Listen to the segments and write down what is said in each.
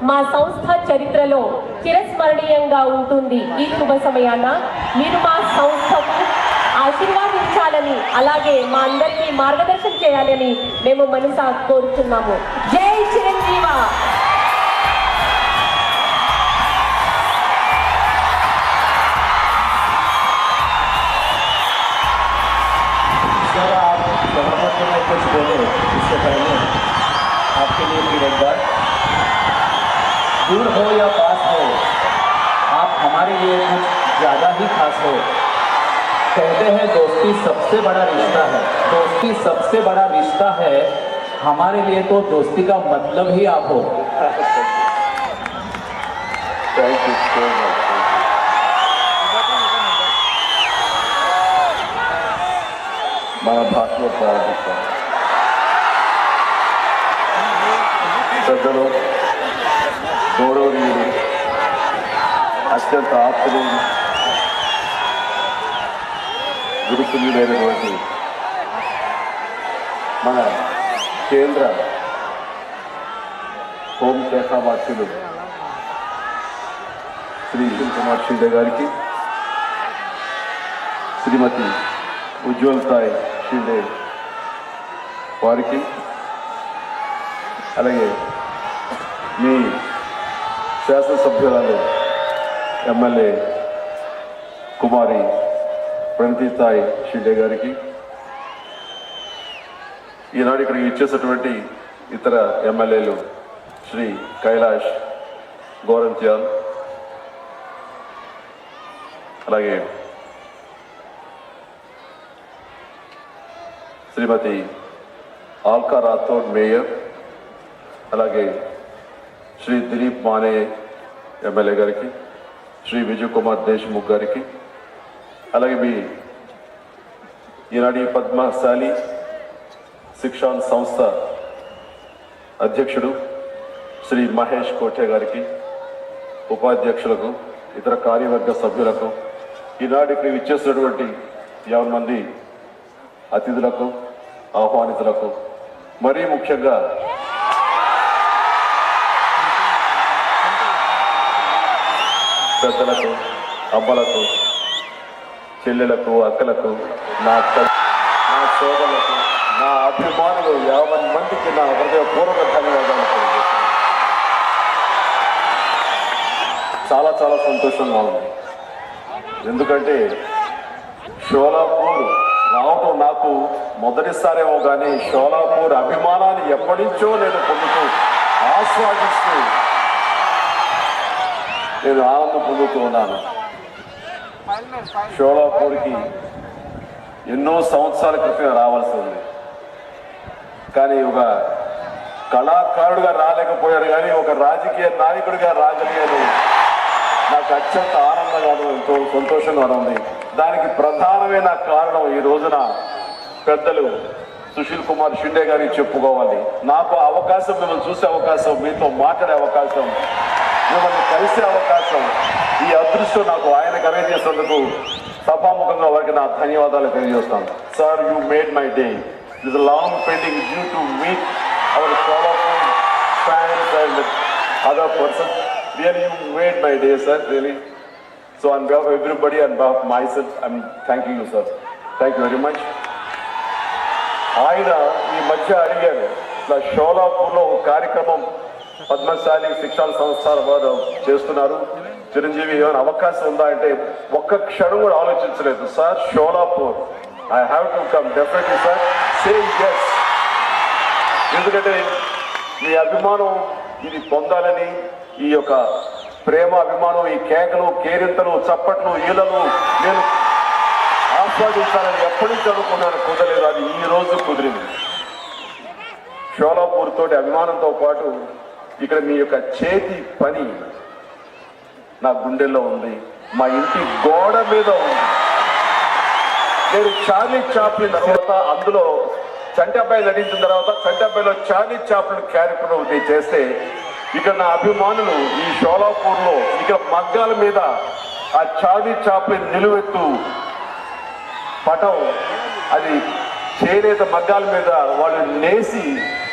మా సంస్థ చరిత్రలో చిరస్మరణీయంగా ఉంటుంది. ఈ శుభ సమయాన మీరు మా సంస్థకు ఆశీర్వాదించాలని, అలాగే మా అందరికీ మార్గదర్శనం చేయాలని మేము మనసా కోరుతున్నాము. జై చిరంజీవ. कुछ बोले इससे पहले आपके लिए फिर एक बार, दूर हो या पास हो, आप हमारे लिए कुछ ज़्यादा ही खास हो। कहते हैं दोस्ती सबसे बड़ा रिश्ता है, दोस्ती सबसे बड़ा रिश्ता है, हमारे लिए तो दोस्ती का मतलब ही आप हो। Thank you so much. మన భాషలో ప్రారంభిస్తాం. పెద్దలు, గౌరవనీయులు, అత్యంత ఆప్తులు, గురుతుల్యులైనటువంటి మన కేంద్ర హోంశాఖ మంత్రులు శ్రీ కుమార్ షిండే గారికి, శ్రీమతి ఉజ్వల్ సాయి షిండే వారికి, అలాగే మీ శాసనసభ్యురాలు ఎమ్మెల్యే కుమారి ప్రణతి సాయి షిండే గారికి, ఈనాడు ఇక్కడికి ఇచ్చేసినటువంటి ఇతర ఎమ్మెల్యేలు శ్రీ కైలాష్ గోరంత్యాల్, అలాగే శ్రీమతి ఆల్కా రాథోడ్ మేయర్, అలాగే శ్రీ దిలీప్ మానే ఎమ్మెల్యే గారికి, శ్రీ విజయ్ కుమార్ దేశ్ముఖ్ గారికి, అలాగే మీ ఈనాటి పద్మశాలి శిక్షాన్ సంస్థ అధ్యక్షుడు శ్రీ మహేష్ కోఠే గారికి, ఉపాధ్యక్షులకు, ఇతర కార్యవర్గ సభ్యులకు, ఈనాడు ఇక్కడ ఇచ్చేసినటువంటి 50 మంది అతిథులకు, ఆహ్వానితులకు, మరీ ముఖ్యంగా పెద్దలకు, అమ్మలకు, చెల్లెలకు, అక్కలకు, నా సోదరులకు, నా అభిమానులు 50 మందికి నా హృదయపూర్వక ధన్యవాదాలు తెలియజేస్తున్నాను. చాలా చాలా సంతోషంగా ఉంది. ఎందుకంటే షోలాపూర్ రావటం నాకు మొదటిసారేమో కానీ షోలాపూర్ అభిమానాన్ని ఎప్పటి నుంచో నేను పొందుతూ, ఆస్వాదిస్తూ, నేను ఆనందం పొందుతూ ఉన్నాను. షోలాపూర్కి ఎన్నో సంవత్సరాల క్రితం రావాల్సి ఉంది, కానీ ఒక కళాకారుడుగా రాలేకపోయాను, కానీ ఒక రాజకీయ నాయకుడిగా రాగలిగాను. నాకు అత్యంత ఆనందంగా, ఎంతో సంతోషంగా ఉంది. దానికి ప్రధానమైన కారణం ఈ రోజున పెద్దలు సుశీల్ కుమార్ షిండే గారికి చెప్పుకోవాలి. నాకు అవకాశం, మిమ్మల్ని చూసే అవకాశం, మీతో మాట్లాడే అవకాశం, మిమ్మల్ని కలిసే అవకాశం, ఈ అదృష్టం నాకు ఆయన కలిగజేసినందుకు సభాముఖంగా వారికి నా ధన్యవాదాలు తెలియజేస్తాను. Sir, you made my day. This is long pending due to meet our Sholapur fans and other persons. Really, you made my day, sir. Really. So, on behalf of everybody and on behalf of myself, I'm thanking you, sir. Thank you very much. ఆయన ఈ మధ్య అడిగారు, ఇట్లా షోలాపూర్లో ఒక కార్యక్రమం పద్మశాలి శిక్షణ సంస్థ వారు చేస్తున్నారు, చిరంజీవి ఏమైనా అవకాశం ఉందా అంటే ఒక్క క్షణం కూడా ఆలోచించలేదు. Sir, Sholapur, I have to come definitely sir, say yes. ఎందుకంటే మీ అభిమానం ఇది పొందాలని, ఈ యొక్క ప్రేమ అభిమానం, ఈ కేకలు, కేరింతలు, చప్పట్లు, ఈలలు నేను ఆస్వాదించాలని ఎప్పటి నుంచి అనుకున్నాను, కుదరలేదు. అది ఈ రోజు కుదిరింది. షోలాపూర్ తోటి అభిమానంతో పాటు ఇక్కడ మీ యొక్క చేతి పని నా గుండెల్లో ఉంది, మా ఇంటి గోడ మీద ఉంది. నేను చార్లీ చాప్లిన్ తర్వాత అందులో చంటాబాయి నటించిన తర్వాత చంటాబాయిలో చార్లీ చాప్లిన్ క్యారెక్టర్ నేను చేస్తే ఇక్కడ నా అభిమానులు ఈ షోలాపూర్లో ఇక్కడ మగ్గాల మీద ఆ చార్లీ చాప్లిన్ నిలువెత్తు పటం అది చేనేత మగ్గాల మీద వాళ్ళు నేసి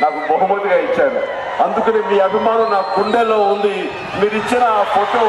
నాకు బహుమతిగా ఇచ్చారు. అందుకని మీ అభిమానం నా గుండెల్లో ఉంది. మీరు ఇచ్చిన ఆ ఫోటో